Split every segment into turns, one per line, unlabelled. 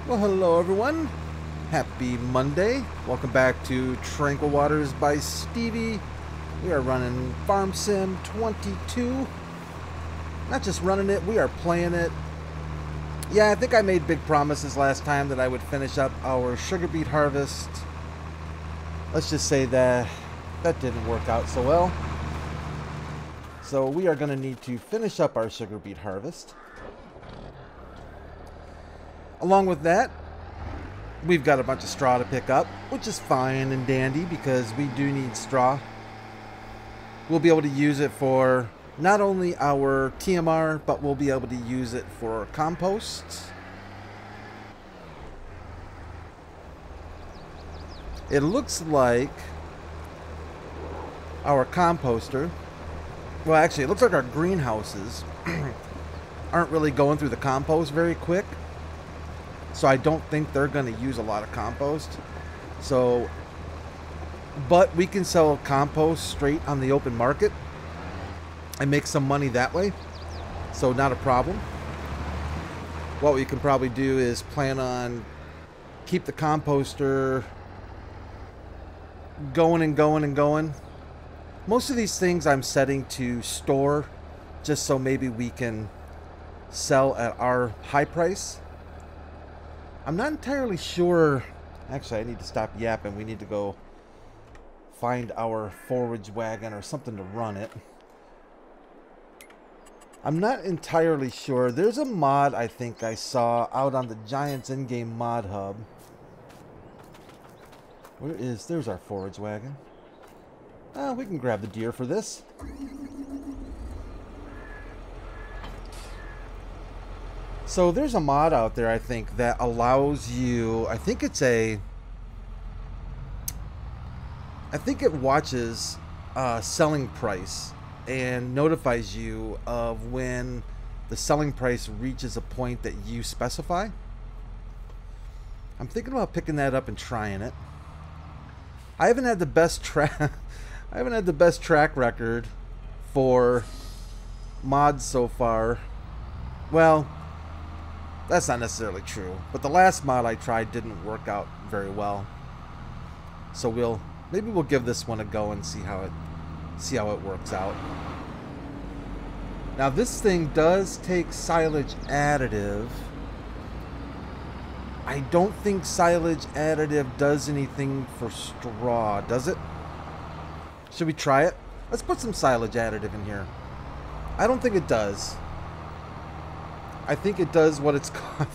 Well, hello everyone. Happy Monday. Welcome back to Tranquil Waters by Stevie. We are running Farm Sim 22. Not just running it, we are playing it. Yeah, I think I made big promises last time that I would finish up our sugar beet harvest. Let's just say that didn't work out so well. So we are going to need to finish up our sugar beet harvest. Along with that, we've got a bunch of straw to pick up, which is fine and dandy because we do need straw. We'll be able to use it for not only our TMR, but we'll be able to use it for compost. It looks like our composter, well actually it looks like our greenhouses aren't really going through the compost very quick. So I don't think they're going to use a lot of compost. So, but we can sell compost straight on the open market and make some money that way. So not a problem. What we can probably do is plan on keep the composter going and going and going. Most of these things I'm setting to store just so maybe we can sell at our high price. I'm not entirely sure. Actually, I need to stop yapping. We need to go find our forage wagon or something to run it. I'm not entirely sure. There's a mod I think I saw out on the Giants in-game mod hub. There's our forage wagon. We can grab the deer for this. So there's a mod out there, I think, that allows you, I think it watches selling price and notifies you of when the selling price reaches a point that you specify. I'm thinking about picking that up and trying it. I haven't had the best track record for mods so far. Well, that's not necessarily true, but the last mod I tried didn't work out very well. So maybe we'll give this one a go and see how it works out. Now this thing does take silage additive. I don't think silage additive does anything for straw, does it? Should we try it? Let's put some silage additive in here. I don't think it does. I think it does what it's called,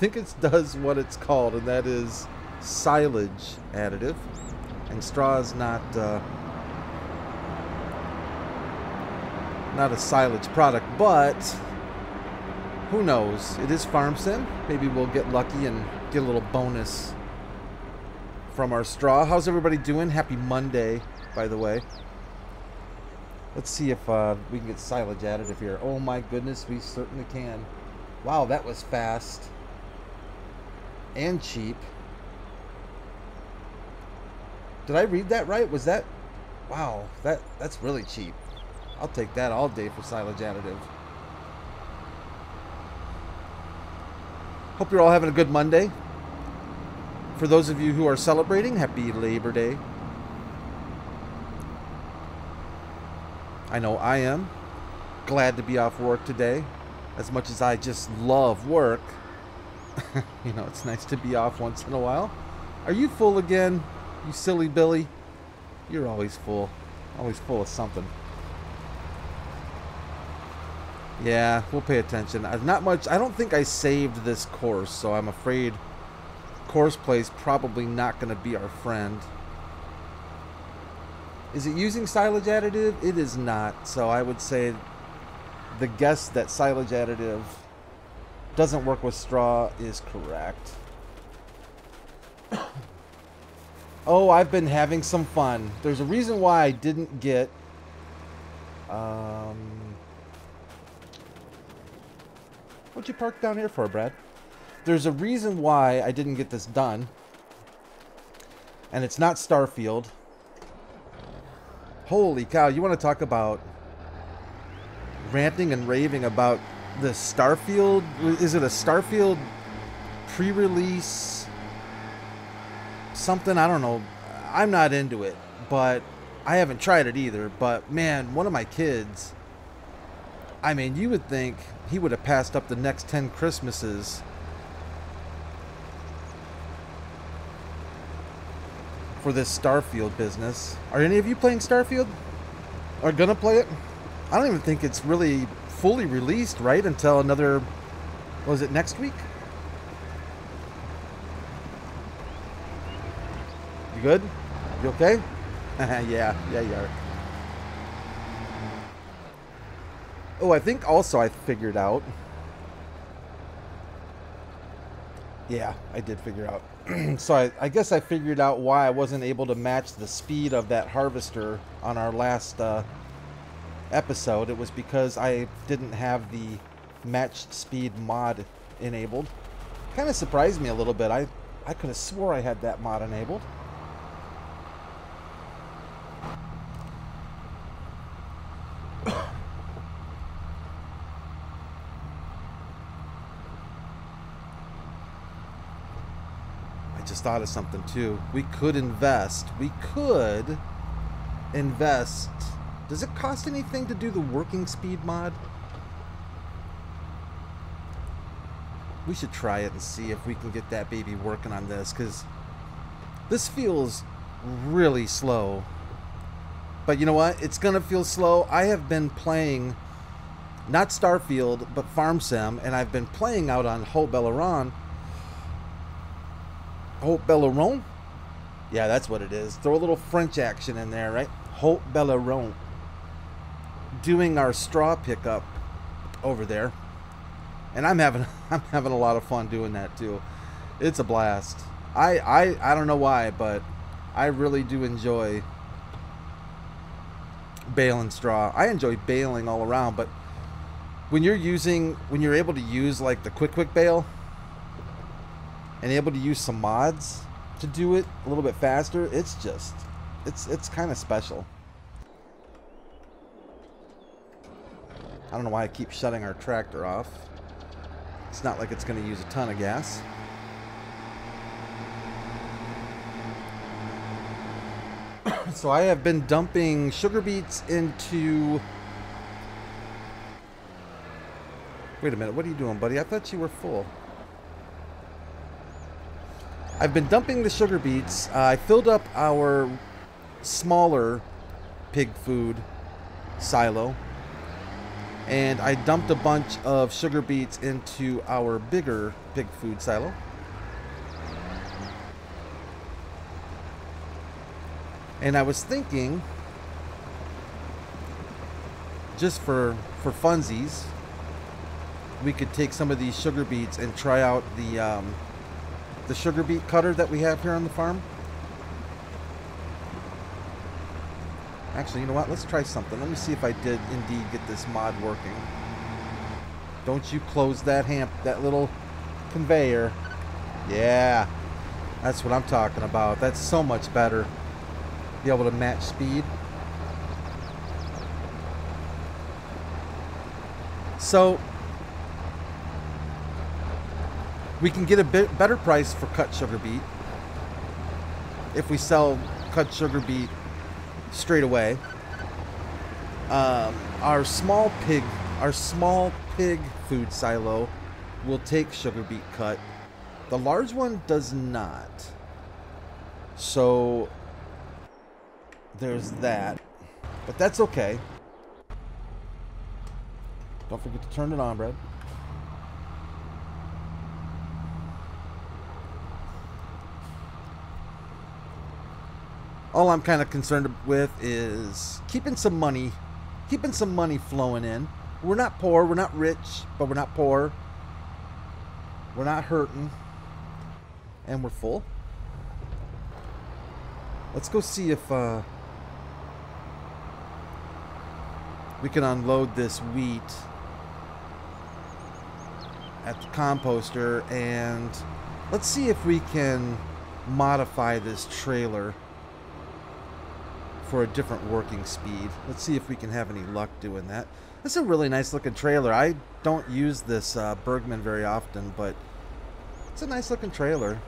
and that is silage additive. And straw is not a silage product, but who knows? It is Farm Sim. Maybe we'll get lucky and get a little bonus from our straw. How's everybody doing? Happy Monday, by the way. Let's see if we can get silage additive here. Oh my goodness, we certainly can. Wow, that was fast and cheap. Did I read that right? Was that... Wow, that's really cheap. I'll take that all day for silage additive. Hope you're all having a good Monday. For those of you who are celebrating, happy Labor Day. I know I am. Glad to be off work today. As much as I just love work, you know, it's nice to be off once in a while. Are you full again, you silly Billy? You're always full of something. Yeah, we'll pay attention. Not much. I don't think I saved this course, so I'm afraid course play's probably not going to be our friend. Is it using silage additive? It is not. So I would say the guess that silage additive doesn't work with straw is correct. Oh, I've been having some fun. There's a reason why I didn't get what'd you park down here for, Brad? There's a reason why I didn't get this done, and it's not Starfield. Holy cow, you want to talk about ranting and raving about the Starfield? Is it a Starfield pre-release something. I don't know. I'm not into it, but I haven't tried it either. But man, one of my kids, I mean, you would think he would have passed up the next 10 Christmases for this Starfield business. Are any of you playing Starfield? Are gonna play it? I don't even think it's really fully released, right? Until another, was it next week? You good? You okay? Yeah, you are. Oh, I think also I figured out. Yeah, I did figure out. So I guess I figured out why I wasn't able to match the speed of that harvester on our last episode. It was because I didn't have the matched speed mod enabled. Kind of surprised me a little bit. I could have swore I had that mod enabled. Just thought of something too. We could invest. Does it cost anything to do the working speed mod? We should try it and see if we can get that baby working on this, because this feels really slow. But you know what? It's gonna feel slow. I have been playing not Starfield but Farm Sim, and I've been playing out on Haute Belleron. Haute Belleron? Yeah, that's what it is. Throw a little French action in there, right? Haute Belleron. Doing our straw pickup over there. And I'm having a lot of fun doing that too. It's a blast. I don't know why, but I really do enjoy baling straw. I enjoy baling all around, but when you're able to use like the quick bale and able to use some mods to do it a little bit faster, it's kind of special. I don't know why I keep shutting our tractor off. It's not like it's going to use a ton of gas. So I have been dumping sugar beets into... Wait a minute, what are you doing, buddy? I thought you were full. I've been dumping the sugar beets. I filled up our smaller pig food silo, and I dumped a bunch of sugar beets into our bigger pig food silo. And I was thinking, just for funsies, we could take some of these sugar beets and try out the sugar beet cutter that we have here on the farm. Actually, you know what? Let's try something. Let me see if I did indeed get this mod working. Don't you close that that little conveyor. Yeah, that's what I'm talking about. That's so much better. Be able to match speed. So we can get a bit better price for cut sugar beet if we sell cut sugar beet straight away. Our small pig food silo will take sugar beet cut. The large one does not. So there's that, but that's okay. Don't forget to turn it on, Brad. All I'm kind of concerned with is keeping some money flowing in. We're not poor, we're not rich, but we're not poor. We're not hurting, and we're full. Let's go see if we can unload this wheat at the composter, and let's see if we can modify this trailer for a different working speed. Let's see if we can have any luck doing that. This is a really nice looking trailer. I don't use this Bergman very often, but It's a nice looking trailer.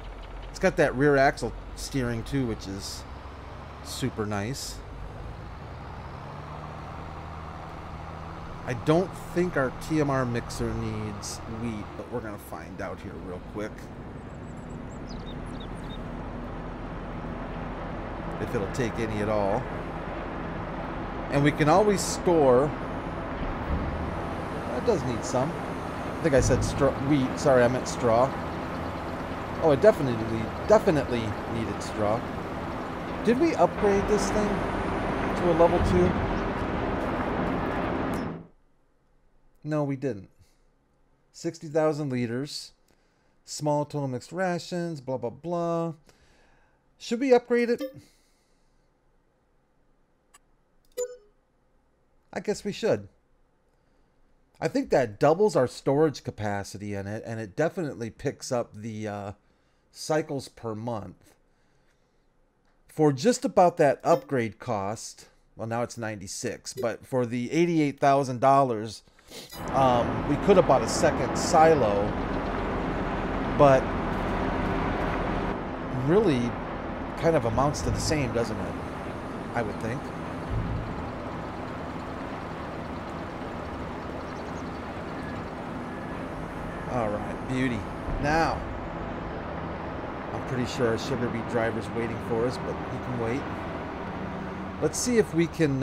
It's got that rear axle steering too, which is super nice. I don't think our TMR mixer needs wheat, but we're gonna find out here real quick. If it'll take any at all. And we can always store. It does need some. I think I said wheat. Sorry, I meant straw. Oh, it definitely needed straw. Did we upgrade this thing to a level 2? No, we didn't. 60,000 liters. Small total mixed rations, blah, blah, blah. Should we upgrade it? I guess we should. I think that doubles our storage capacity in it, and it definitely picks up the cycles per month. For just about that upgrade cost, well, now it's 96, but for the $88,000, we could have bought a second silo, but really kind of amounts to the same, doesn't it? I would think. All right, beauty. Now, I'm pretty sure our sugar beet driver's waiting for us, but he can wait. Let's see if we can.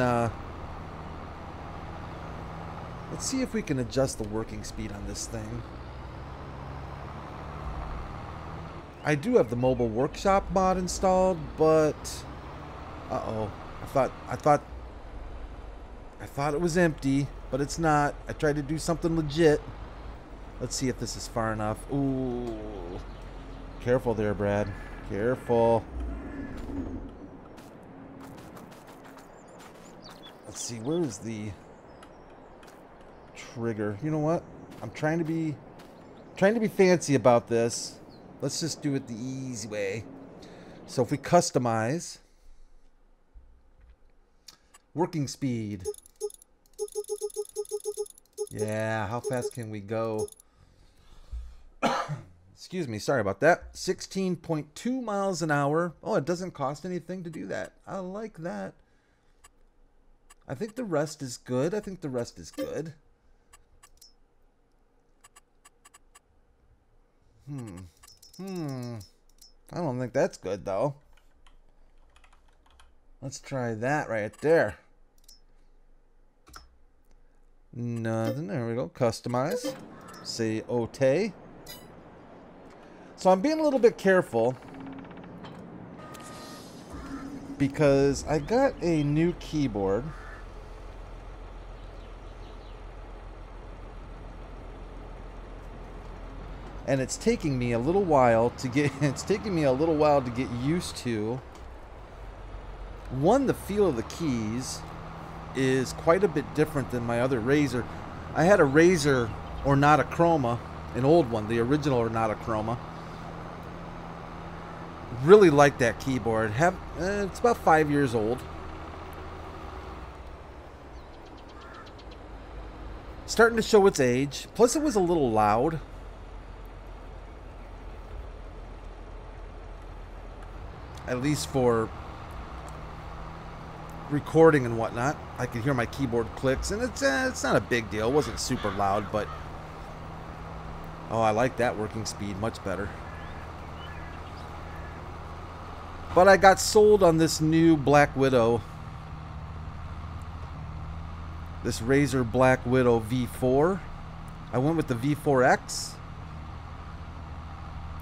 Let's see if we can adjust the working speed on this thing. I do have the mobile workshop mod installed, but uh-oh. I thought it was empty, but it's not. I tried to do something legit. Let's see if this is far enough. Ooh. Careful there, Brad. Careful. Let's see, where is the trigger? You know what? I'm trying to be fancy about this. Let's just do it the easy way. So if we customize working speed. Yeah, how fast can we go? Excuse me, sorry about that. 16.2 miles an hour. Oh, it doesn't cost anything to do that. I like that. I think the rest is good. I don't think that's good, though. Let's try that right there. Nothing. There we go. Customize. Say OK. So I'm being a little bit careful because I got a new keyboard. And it's taking me a little while to get used to. One, the feel of the keys is quite a bit different than my other Razer. I had a Razer Ornata Chroma, an old one, the original Ornata Chroma. Really like that keyboard. It's about 5 years old. Starting to show its age. Plus it was a little loud. At least for recording and whatnot. I could hear my keyboard clicks, and it's not a big deal. It wasn't super loud, but oh, I like that working speed much better. But I got sold on this new Black Widow. This Razer Black Widow V4. I went with the V4X.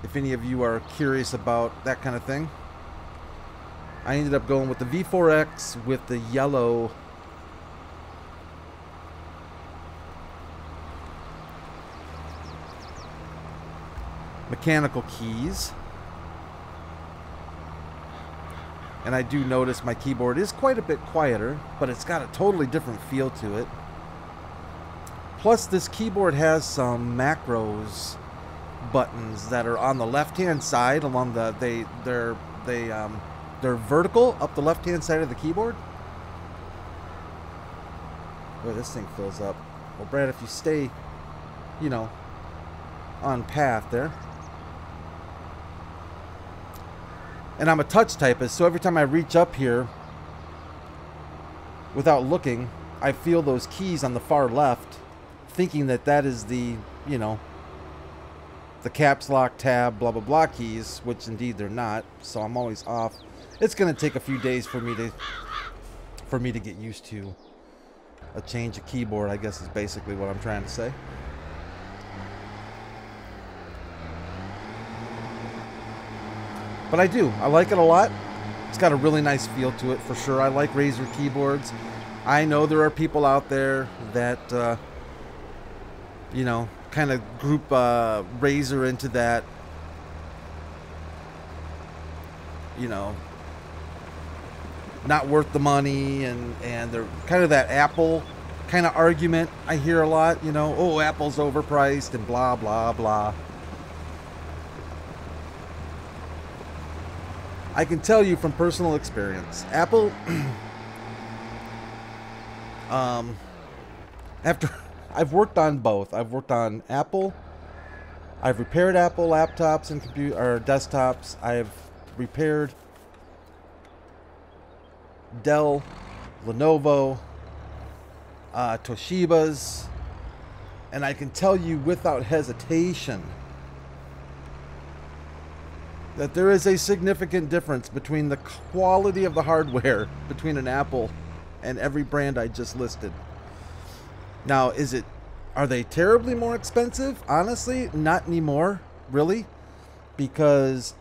If any of you are curious about that kind of thing. I ended up going with the V4X with the yellow mechanical keys. And I do notice my keyboard is quite a bit quieter, but it's got a totally different feel to it. Plus this keyboard has some macros buttons that are on the left-hand side along the they're vertical up the left-hand side of the keyboard. Boy, this thing fills up. Well, Brad, if you stay, you know, on path there. And I'm a touch typist, so every time I reach up here without looking, I feel those keys on the far left, thinking that that is the, you know, the caps lock, tab, blah, blah, blah keys, which indeed they're not. So I'm always off. It's going to take a few days for me to get used to a change of keyboard, I guess is basically what I'm trying to say. But I do. I like it a lot. It's got a really nice feel to it for sure. I like Razer keyboards. I know there are people out there that, you know, kind of group Razer into that, you know, not worth the money, and they're kind of that Apple kind of argument I hear a lot, you know, oh, Apple's overpriced and blah, blah, blah. I can tell you from personal experience, Apple, after I've worked on both. I've worked on Apple. I've repaired Apple laptops and desktops. I've repaired Dell, Lenovo, Toshiba's, and I can tell you without hesitation that there is a significant difference between the quality of the hardware between an Apple and every brand I just listed. Now, are they terribly more expensive? Honestly, not anymore, really, because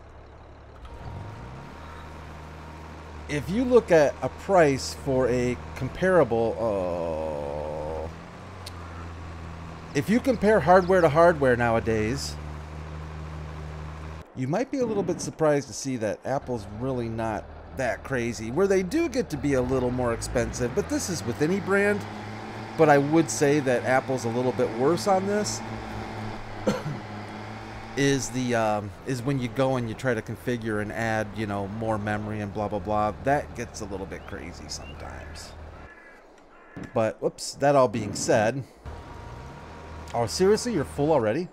if you look at a price for a comparable, if you compare hardware to hardware nowadays, you might be a little bit surprised to see that Apple's really not that crazy. Where they do get to be a little more expensive, but this is with any brand. But I would say that Apple's a little bit worse on this. is when you go and you try to configure and add, you know, more memory and blah blah blah. That gets a little bit crazy sometimes. But whoops, that all being said, oh seriously, you're full already?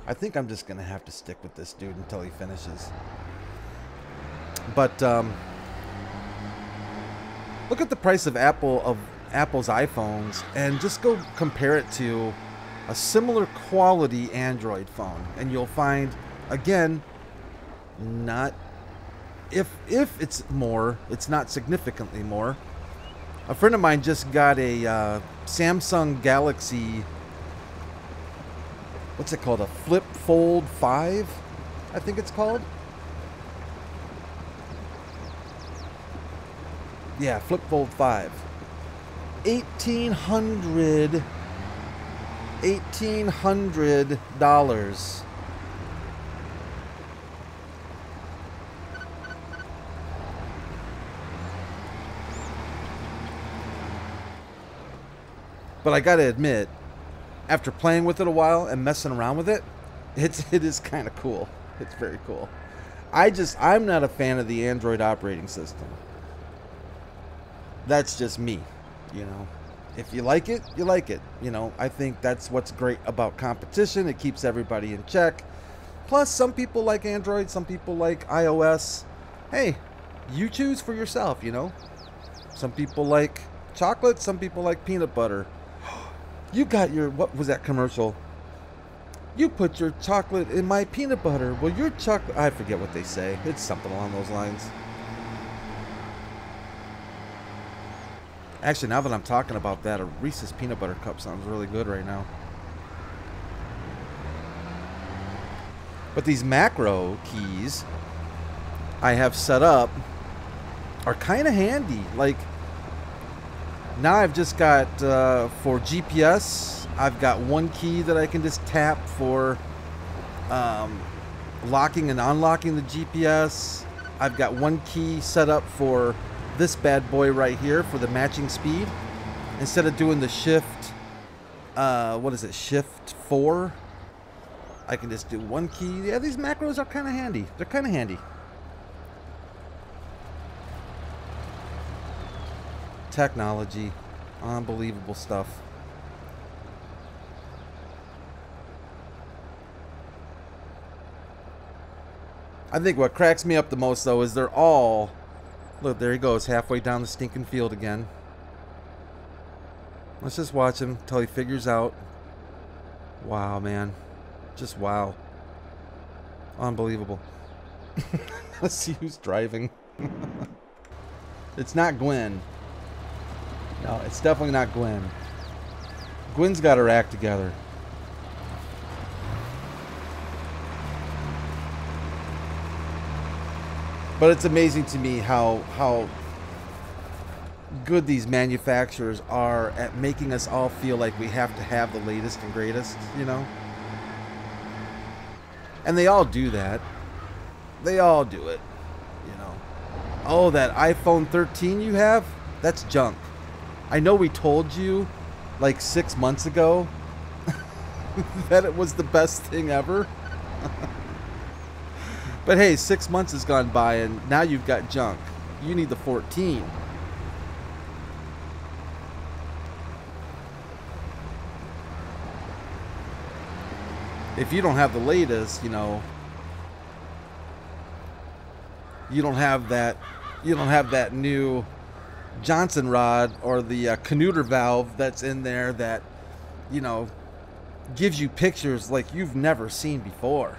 I think I'm just gonna have to stick with this dude until he finishes. But look at the price of Apple's iPhones and just go compare it to a similar quality Android phone, and you'll find, again, not if it's more, it's not significantly more. A friend of mine just got a Samsung Galaxy, what's it called, a Flip Fold 5, I think it's called. Yeah, Flip Fold 5. $1,800. But I gotta admit, after playing with it a while and messing around with it, it is kind of cool. It's very cool. I'm not a fan of the Android operating system. That's just me, you know. If you like it, you like it. You know, I think that's what's great about competition. It keeps everybody in check. Plus, some people like Android, some people like iOS. Hey, you choose for yourself, you know. Some people like chocolate, some people like peanut butter. You got your, what was that commercial? You put your chocolate in my peanut butter. Well, your chocolate, I forget what they say. It's something along those lines. Actually, now that I'm talking about that, a Reese's peanut butter cup sounds really good right now. But these macro keys I have set up are kind of handy. Like, now I've just got, for GPS, I've got one key that I can just tap for locking and unlocking the GPS. I've got one key set up for this bad boy right here for the matching speed. Instead of doing the shift, what is it, shift 4, I can just do one key. Yeah, these macros are kind of handy. They're kind of handy. Technology, unbelievable stuff. I think what cracks me up the most, though, is they're all... Look, there he goes, halfway down the stinking field again. Let's just watch him till he figures out. Wow, man. Just wow. Unbelievable. Let's see who's driving. It's not Gwen. No, it's definitely not Gwen. Gwen's got her act together. But it's amazing to me how good these manufacturers are at making us all feel like we have to have the latest and greatest, you know? And they all do that. They all do it, you know. Oh, that iPhone 13 you have? That's junk. I know we told you like 6 months ago that it was the best thing ever. But hey, 6 months has gone by and now you've got junk. You need the 14. If you don't have the latest, you know, you don't have that new Johnson rod or the Canuter valve that's in there that, you know, gives you pictures like you've never seen before.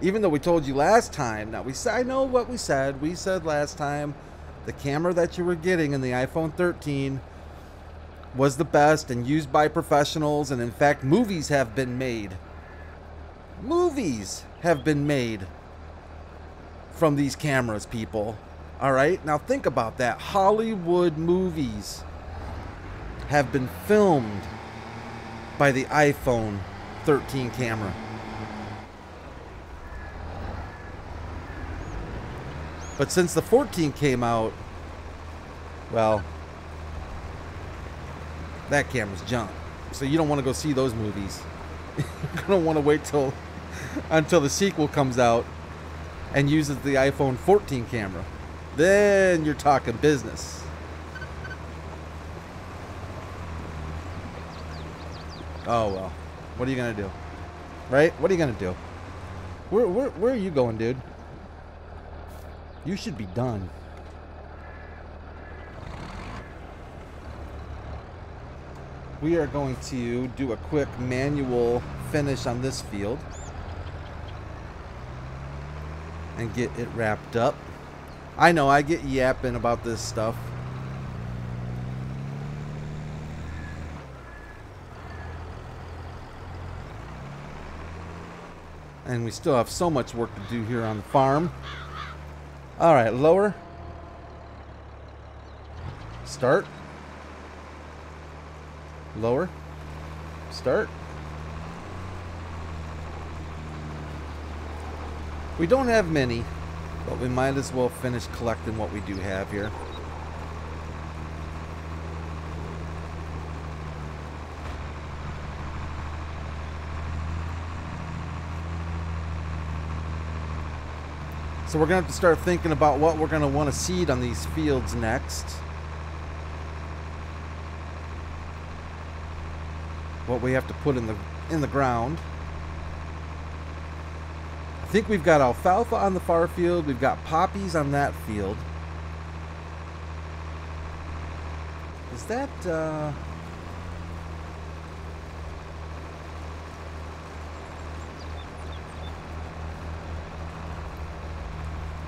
Even though we told you last time, now I know what we said. We said last time the camera that you were getting in the iPhone 13 was the best and used by professionals, and in fact movies have been made. Movies have been made from these cameras, people. Alright, now think about that. Hollywood movies have been filmed by the iPhone 13 camera. But since the 14 came out, well, that camera's junk. So you don't want to go see those movies. You're going to want to wait until the sequel comes out and uses the iPhone 14 camera. Then you're talking business. Oh, well. What are you going to do? Right? What are you going to do? Where are you going, dude? You should be done. We are going to do a quick manual finish on this field and get it wrapped up. I know I get yapping about this stuff. And we still have so much work to do here on the farm. Alright, lower. Start. Lower. Start. We don't have many, but we might as well finish collecting what we do have here. So we're going to have to start thinking about what we're going to want to seed on these fields next. What we have to put in the ground. I think we've got alfalfa on the far field. We've got poppies on that field. Is that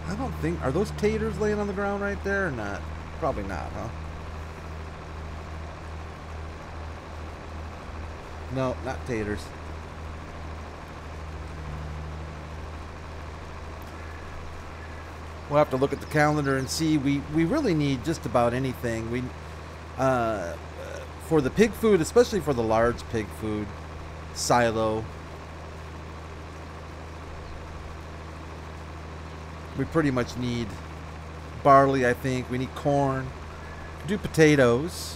I don't think... Are those taters laying on the ground right there or not? Probably not, huh? No, not taters. We'll have to look at the calendar and see. We really need just about anything. We for the pig food, especially for the large pig food, silo. We pretty much need barley, I think. We need corn. Do potatoes.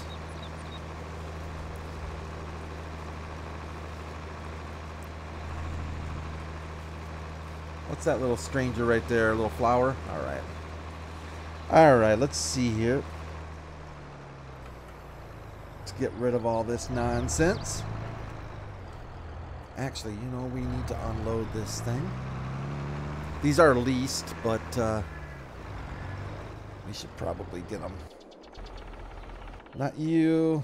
What's that little stranger right there? A little flower? Alright. Alright, let's see here. Let's get rid of all this nonsense. Actually, you know, we need to unload this thing. These are leased, but we should probably get them. Not you.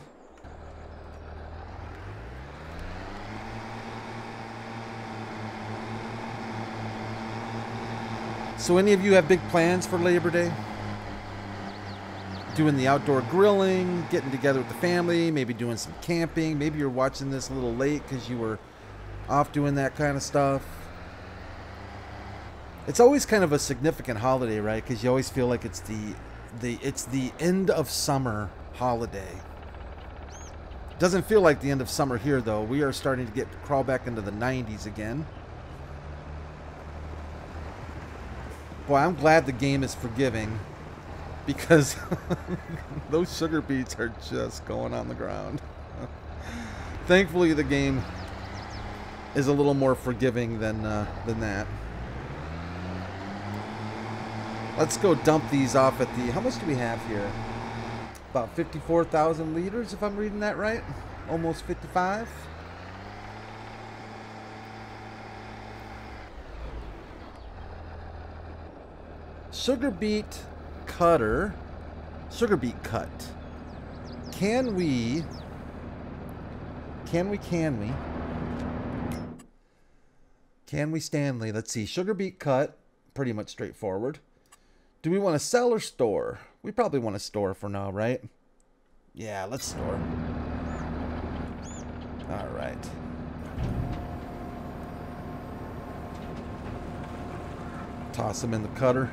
So any of you have big plans for Labor Day? Doing the outdoor grilling, getting together with the family, maybe doing some camping. Maybe you're watching this a little late because you were off doing that kind of stuff. It's always kind of a significant holiday, right? Because you always feel like it's the end of summer holiday. Doesn't feel like the end of summer here, though. We are starting to crawl back into the 90s again. Boy, I'm glad the game is forgiving, because those sugar beets are just going on the ground. Thankfully, the game is a little more forgiving than that. Let's go dump these off at the... How much do we have here? About 54,000 liters, if I'm reading that right. Almost 55. Sugar beet cutter. Sugar beet cut. Can we Stanley? Let's see. Sugar beet cut. Pretty much straightforward. Do we want to sell or store? We probably want to store for now, right? Yeah, let's store. All right. Toss them in the cutter.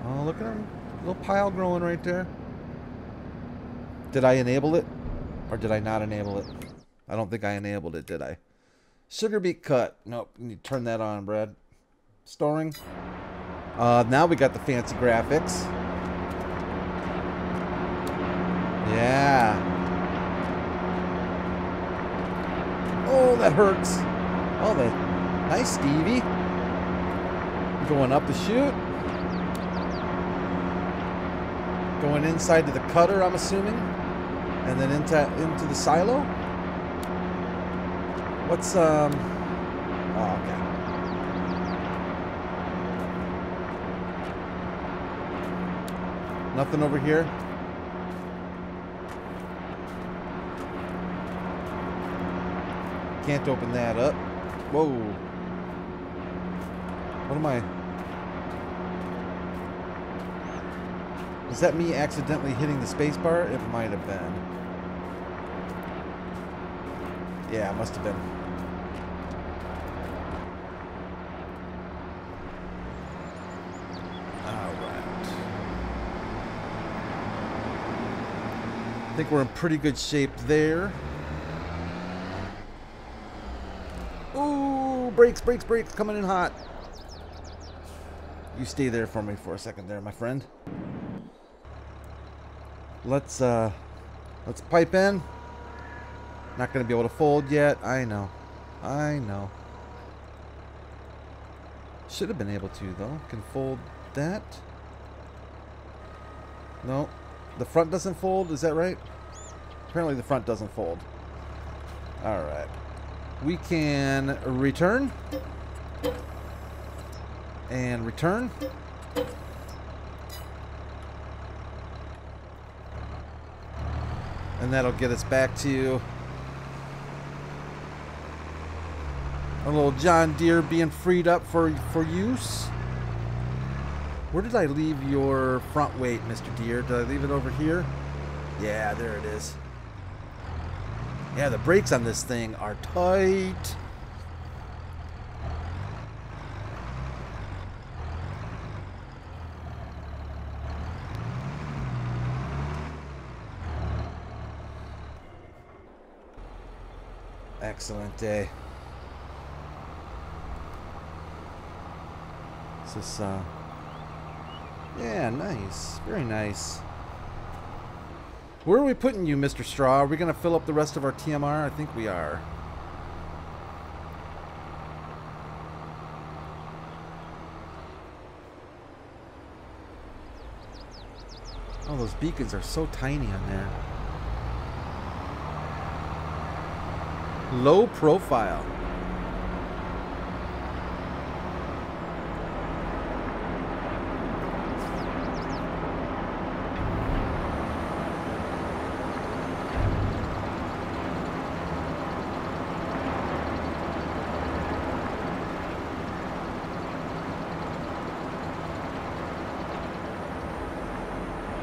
Oh, look at them. Little pile growing right there. Did I enable it? Or did I not enable it? I don't think I enabled it, did I? Sugar beet cut. Nope. You need to turn that on, Brad. Storing. Now we got the fancy graphics. Yeah. Oh, that hurts. Oh, nice, Stevie. Going up the chute. Going inside to the cutter, I'm assuming. And then into the silo. What's, oh, okay. Nothing over here. Can't open that up. Whoa. What am I? Was that me accidentally hitting the space bar? It might have been. Yeah, it must have been. Alright. I think we're in pretty good shape there. Ooh, brakes, brakes, brakes, coming in hot. You stay there for me for a second there, my friend. Let's pipe in. Not gonna be able to fold yet. I know. I know. Should have been able to though. Can fold that. No. The front doesn't fold, is that right? Apparently the front doesn't fold. Alright. We can return. And return. And that'll get us back to a little John Deere being freed up for use. Where did I leave your front weight, Mr. Deere? Did I leave it over here? Yeah, there it is. Yeah, the brakes on this thing are tight. Excellent day. This is, yeah, nice. Very nice. Where are we putting you, Mr. Straw? Are we going to fill up the rest of our TMR? I think we are. Oh, those beacons are so tiny on there. Low profile.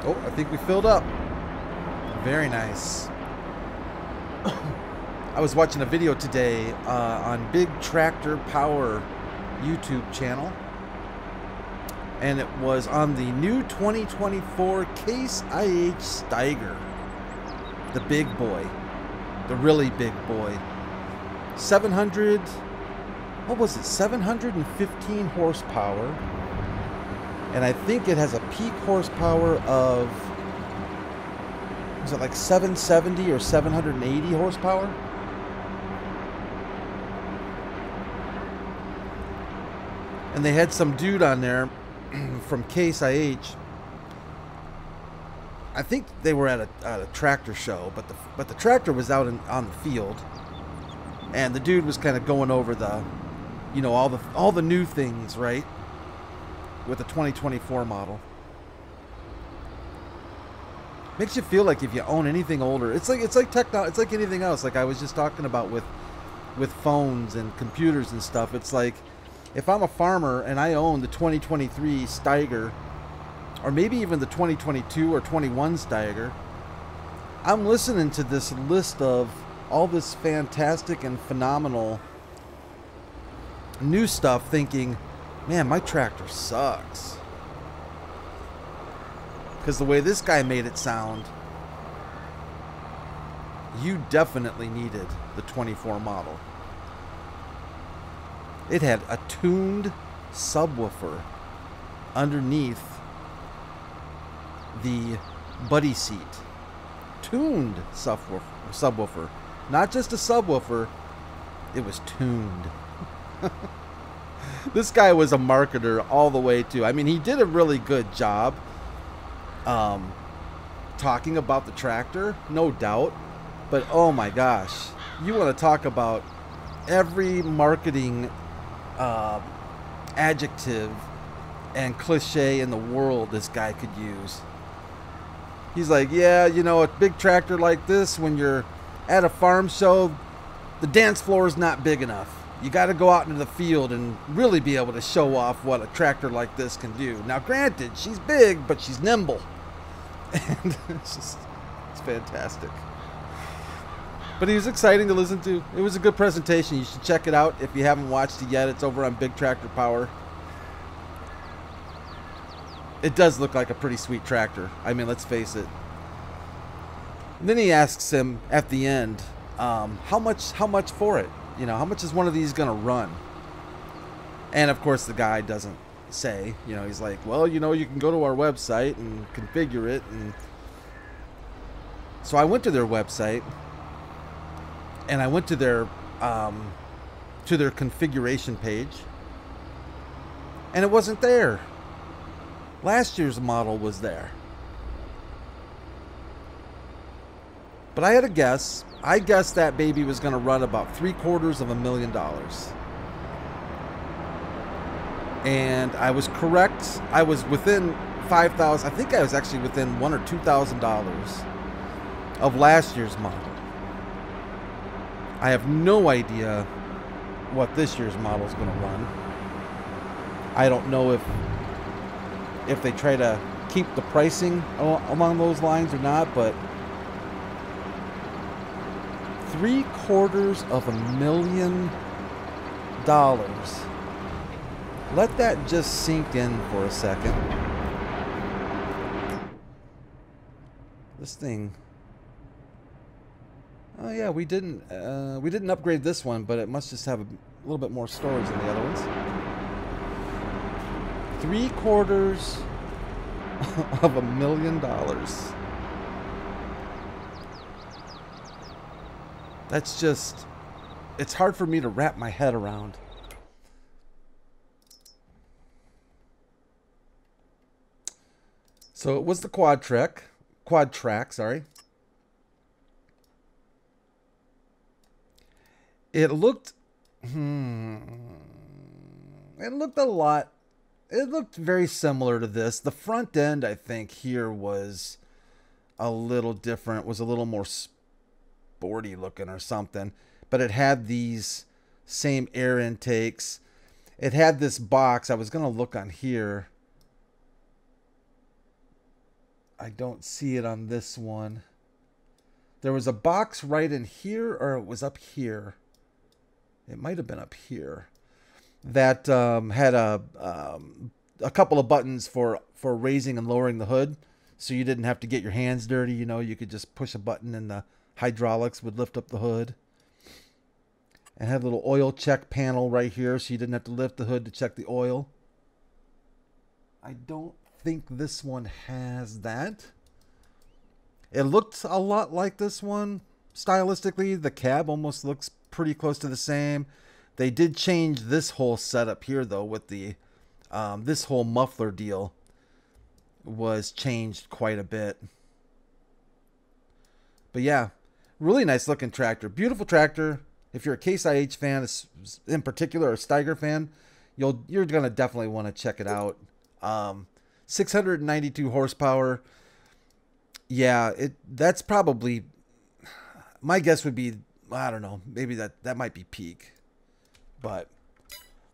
Oh, I think we filled up. Very nice. I was watching a video today on Big Tractor Power YouTube channel. And it was on the new 2024 Case IH Steiger. The big boy. The really big boy. 700... What was it? 715 horsepower. And I think it has a peak horsepower of... Was it like 770 or 780 horsepower? And they had some dude on there from Case IH. I think they were at a tractor show, but the tractor was out on the field, and the dude was kind of going over the, you know, all the new things, right, with the 2024 model. Makes you feel like if you own anything older, it's like anything else. Like I was just talking about with phones and computers and stuff. It's like, if I'm a farmer and I own the 2023 Steiger, or maybe even the 2022 or 21 Steiger, I'm listening to this list of all this fantastic and phenomenal new stuff thinking, man, my tractor sucks. Because the way this guy made it sound, you definitely needed the 24 model. It had a tuned subwoofer underneath the buddy seat. Tuned subwoofer. Not just a subwoofer, it was tuned. This guy was a marketer all the way too. I mean, he did a really good job talking about the tractor, no doubt. But oh my gosh, you want to talk about every marketing adjective and cliche in the world this guy could use. He's like, yeah, you know, a big tractor like this, when you're at a farm show, the dance floor is not big enough. You got to go out into the field and really be able to show off what a tractor like this can do. Now, granted, she's big, but she's nimble. And it's fantastic. But he was exciting to listen to. It was a good presentation. You should check it out if you haven't watched it yet. It's over on Big Tractor Power. It does look like a pretty sweet tractor. I mean, let's face it. And then he asks him at the end, how much for it? You know, how much is one of these gonna run? And of course the guy doesn't say. You know, he's like, well, you know, you can go to our website and configure it. And so I went to their website. And I went to their configuration page, and it wasn't there. Last year's model was there. But I had a guess. I guessed that baby was going to run about $750,000. And I was correct. I was within $5,000. I think I was actually within $1,000 or $2,000 of last year's model. I have no idea what this year's model is going to run. I don't know if they try to keep the pricing along those lines or not, but $750,000. Let that just sink in for a second. This thing. Oh yeah, we didn't upgrade this one, but it must just have a little bit more storage than the other ones. $750,000. That's just, it's hard for me to wrap my head around. So it was the quad track, sorry. It looked very similar to this. The front end, I think, here was a little different, was a little more sporty looking or something. But it had these same air intakes. It had this box. I was going to look on here. I don't see it on this one. There was a box right in here, or it was up here. It might have been up here. That had a couple of buttons for raising and lowering the hood, so you didn't have to get your hands dirty. You know, you could just push a button and the hydraulics would lift up the hood. And had a little oil check panel right here, so you didn't have to lift the hood to check the oil. I don't think this one has that. It looked a lot like this one stylistically. The cab almost looks pretty close to the same. They did change this whole setup here though, with the this whole muffler deal was changed quite a bit. But yeah, really nice looking tractor. Beautiful tractor. If you're a Case IH fan in particular, or a Steiger fan, you're gonna definitely want to check it out. 692 horsepower. Yeah, that's probably, my guess would be, I don't know, maybe that might be peak. But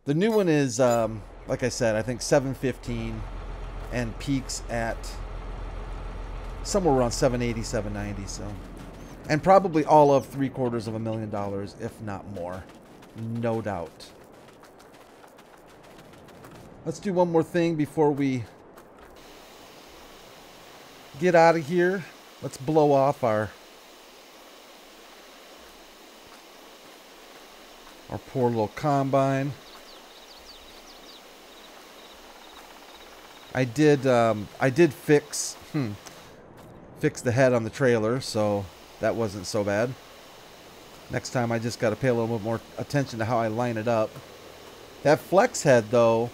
the new one is, like I said, I think 715 and peaks at somewhere around 780, 790. So, and probably all of $750,000, if not more, no doubt. Let's do one more thing before we get out of here. Let's blow off our poor little combine. I did fix the head on the trailer, so that wasn't so bad. Next time I just got to pay a little bit more attention to how I line it up. That flex head though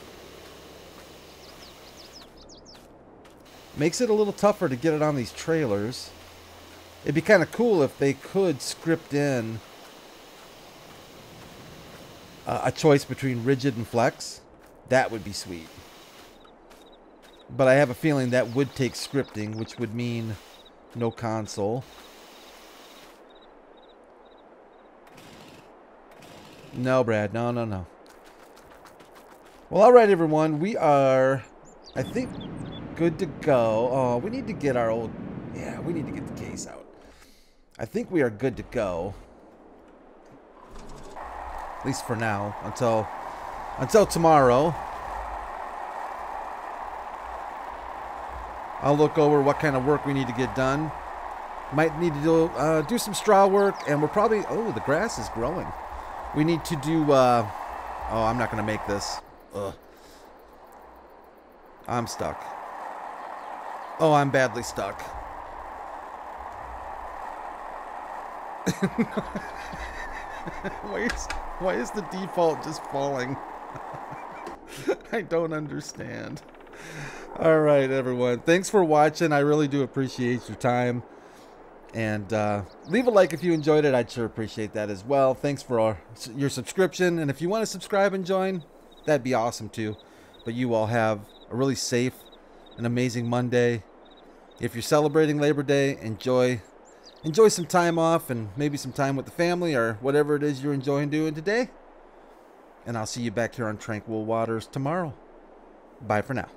makes it a little tougher to get it on these trailers. It'd be kind of cool if they could script in a choice between rigid and flex. That would be sweet. But I have a feeling that would take scripting, which would mean no console. No, Brad. No, no, no. Well, all right, everyone. We are, I think, good to go. Oh, we need to get our old... Yeah, we need to get the case out. I think we are good to go. At least for now. Until tomorrow. I'll look over what kind of work we need to get done. Might need to do some straw work. And we're probably... Oh, the grass is growing. We need to do... oh, I'm not going to make this. Ugh. I'm stuck. Oh, I'm badly stuck. Why is the default just falling? I don't understand. All right, everyone. Thanks for watching. I really do appreciate your time. And leave a like if you enjoyed it. I'd sure appreciate that as well. Thanks for your subscription. And if you want to subscribe and join, that'd be awesome too. But you all have a really safe and amazing Monday. If you're celebrating Labor Day, enjoy some time off and maybe some time with the family or whatever it is you're enjoying doing today. And I'll see you back here on Tranquil Waters tomorrow. Bye for now.